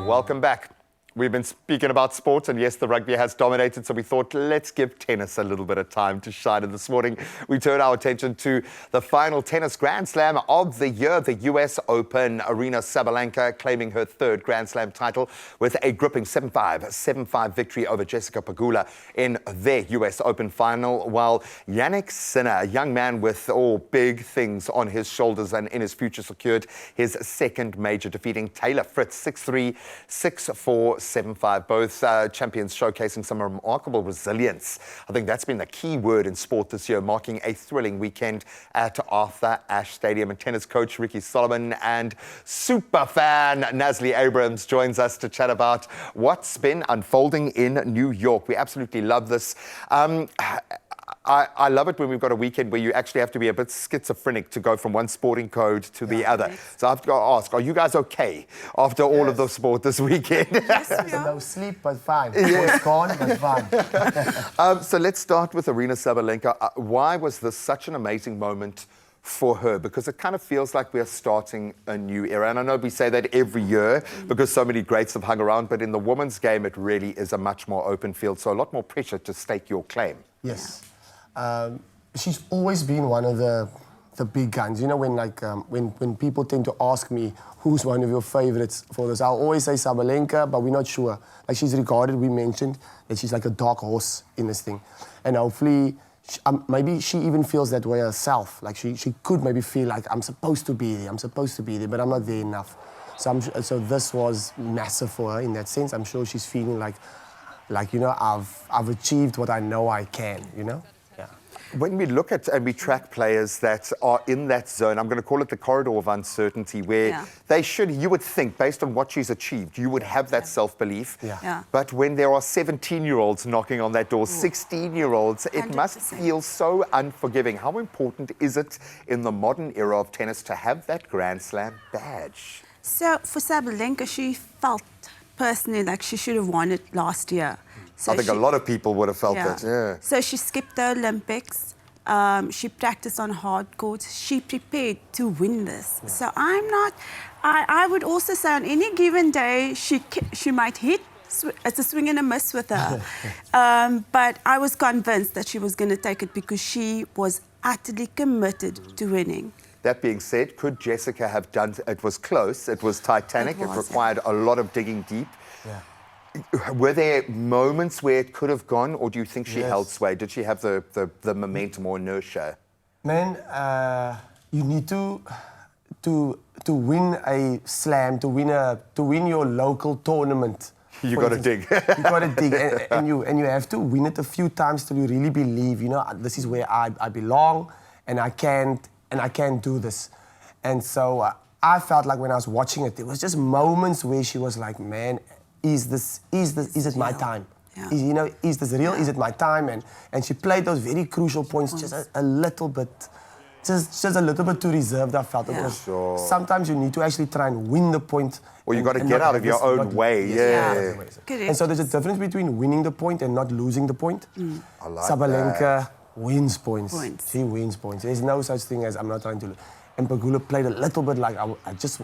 Welcome back. We've been speaking about sports, and yes, the rugby has dominated, so we thought, let's give tennis a little bit of time to shine. And this morning, we turn our attention to the final tennis Grand Slam of the year, the US Open. Aryna Sabalenka claiming her third Grand Slam title with a gripping 7-5, 7-5 victory over Jessica Pegula in their US Open final, while Jannik Sinner, a young man with all big things on his shoulders and in his future, secured his second major, defeating Taylor Fritz 6-3, 6-4, 7-5, both champions showcasing some remarkable resilience. I think that's been the key word in sport this year, marking a thrilling weekend at Arthur Ashe Stadium. And tennis coach Ricky Solomon and super fan Nazli Abrams joins us to chat about what's been unfolding in New York. We absolutely love this. I love it when we've got a weekend where you actually have to be a bit schizophrenic to go from one sporting code to the other. So I have to go ask, are you guys okay after all of the sport this weekend? Yes, no sleep, but fine. It's gone, but fine. So let's start with Aryna Sabalenka. Why was this such an amazing moment for her? Because it kind of feels like we're starting a new era. And I know we say that every year because so many greats have hung around, but in the women's game, it really is a much more open field. So a lot more pressure to stake your claim. Yes. She's always been one of the big guns. You know, when people tend to ask me who's one of your favorites for this, I'll always say Sabalenka, but we're not sure. Like, she's regarded, we mentioned that she's like a dark horse in this thing, and hopefully maybe she even feels that way herself. Like she could maybe feel like I'm supposed to be there, but I'm not there enough. So this was massive for her in that sense. I'm sure she's feeling like you know, I've achieved what I know I can. You know. When we look at and we track players that are in that zone, I'm going to call it the corridor of uncertainty, where they should, you would think, based on what she's achieved, you would have that self-belief. But when there are 17-year-olds knocking on that door, 16-year-olds, it 100%. Must feel so unforgiving. How important is it in the modern era of tennis to have that Grand Slam badge? So for Sabalenka, she felt personally like she should have won it last year. So I think a lot of people would have felt that, yeah. So she skipped the Olympics. She practiced on hard courts. She prepared to win this. Yeah. So I would also say on any given day, she might hit. It's a swing and a miss with her. But I was convinced that she was going to take it because she was utterly committed to winning. That being said, could Jessica have done it? It was close. It was titanic. It required a lot of digging deep. Yeah. Were there moments where it could have gone, or do you think she held sway? Did she have the momentum or inertia? Man, you need to win a slam, to win your local tournament. You got to dig. You got to dig, and you have to win it a few times till you really believe. You know, this is where I belong, and I can do this. And so I felt like when I was watching it, there was just moments where she was like, man, is it my time? Yeah. Is this real? Is it my time? And she played those very crucial points just a little bit, just a little bit too reserved. I felt it was. Sure. Sometimes you need to actually try and win the point. Or you got to get out of your own way. Yeah. And so there's a difference between winning the point and not losing the point. I like Sabalenka wins points. She wins points. There's no such thing as I'm not trying to lose. And Pegula played a little bit like this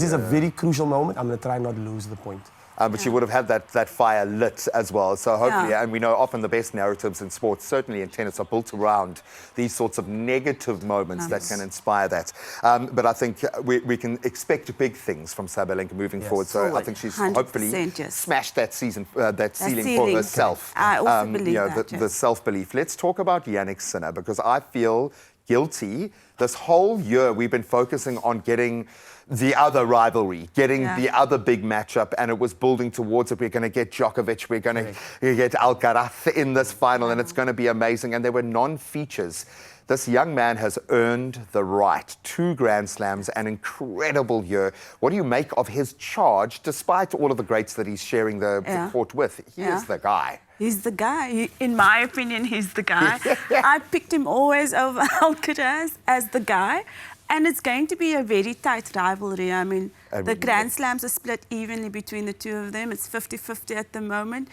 is a very crucial moment. I'm going to try not lose the point. But she would have had that fire lit as well. So hopefully, and we know often the best narratives in sports, certainly in tennis, are built around these sorts of negative moments that can inspire that. But I think we can expect big things from Sabalenka moving forward. So I think she's hopefully smashed that ceiling for herself. I also believe that. The self-belief. Let's talk about Jannik Sinner, because I feel guilty. This whole year we've been focusing on getting the other rivalry, getting the other big matchup, and it was building towards it. We're going to get Djokovic, we're going to get Alcaraz in this final, and it's going to be amazing. And there were non-features. This young man has earned the right. 2 Grand Slams, an incredible year. What do you make of his charge, despite all of the greats that he's sharing the court with? He is the guy. He's the guy. In my opinion, he's the guy. I picked him always over Alcaraz as the guy. And it's going to be a very tight rivalry. I mean, the Grand Slams are split evenly between the two of them. It's 50-50 at the moment.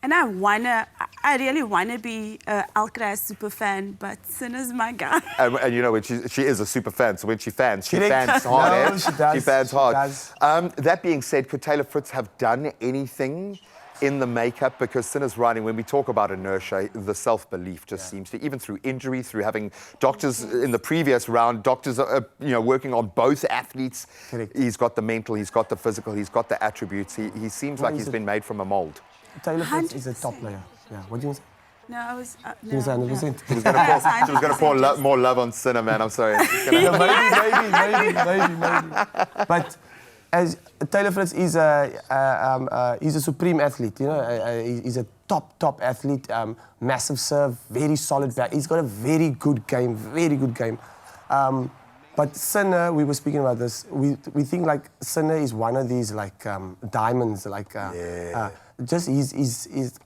And I really wanna be a Alcaraz super fan, but Sinner's my guy. And you know, when she is a super fan, so when she fans Correct. hard. No, eh? she does. She fans She hard. does. That being said, could Taylor Fritz have done anything in the makeup? Because Sinner's riding, when we talk about inertia, the self-belief just seems to, even through injury, through having doctors in the previous round, doctors are working on both athletes. Correct. He's got the mental, he's got the physical, he's got the attributes. He seems like he's been made from a mold. Taylor Fritz is a 100%. top player. Yeah, what do you say? No, I was. You was 100%. She was going to pour more love on Sinner, man. I'm sorry. Yeah, maybe. But as Taylor Fritz is he's a supreme athlete. You know, he's a top athlete. Massive serve, very solid back. He's got a very good game. But Sinner, we were speaking about this. We think like Sinner is one of these like diamonds. Like just he's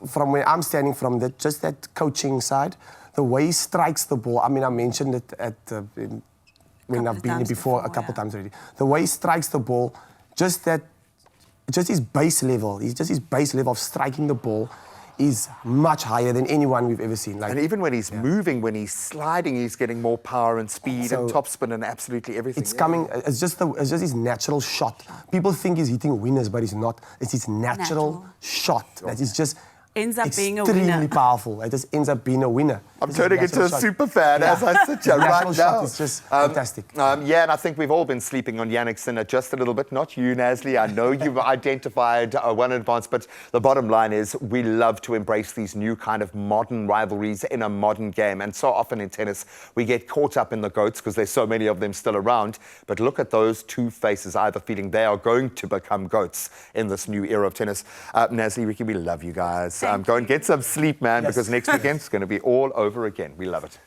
from where I'm standing from, just that coaching side, the way he strikes the ball. I mean, I mentioned it when I've been here before a couple times already. The way he strikes the ball, just his base level. His base level of striking the ball is much higher than anyone we've ever seen. Like, and even when he's moving, when he's sliding, he's getting more power and speed and topspin and absolutely everything. It's coming. It's just his natural shot. People think he's hitting winners, but he's not. It's his natural shot that is just ends up being a winner. Extremely powerful. It just ends up being a winner. I'm turning into a super fan as I sit here right now. Shot is just fantastic. Yeah, and I think we've all been sleeping on Yannick Sinner just a little bit. Not you, Nasli. I know you've identified one in advance, but the bottom line is we love to embrace these new kind of modern rivalries in a modern game. And so often in tennis, we get caught up in the GOATs because there's so many of them still around. But look at those two faces, either feeling they are going to become GOATs in this new era of tennis. Nasli, Ricky, we love you guys. Go and get some sleep, man, because next weekend it's going to be all over again. We love it.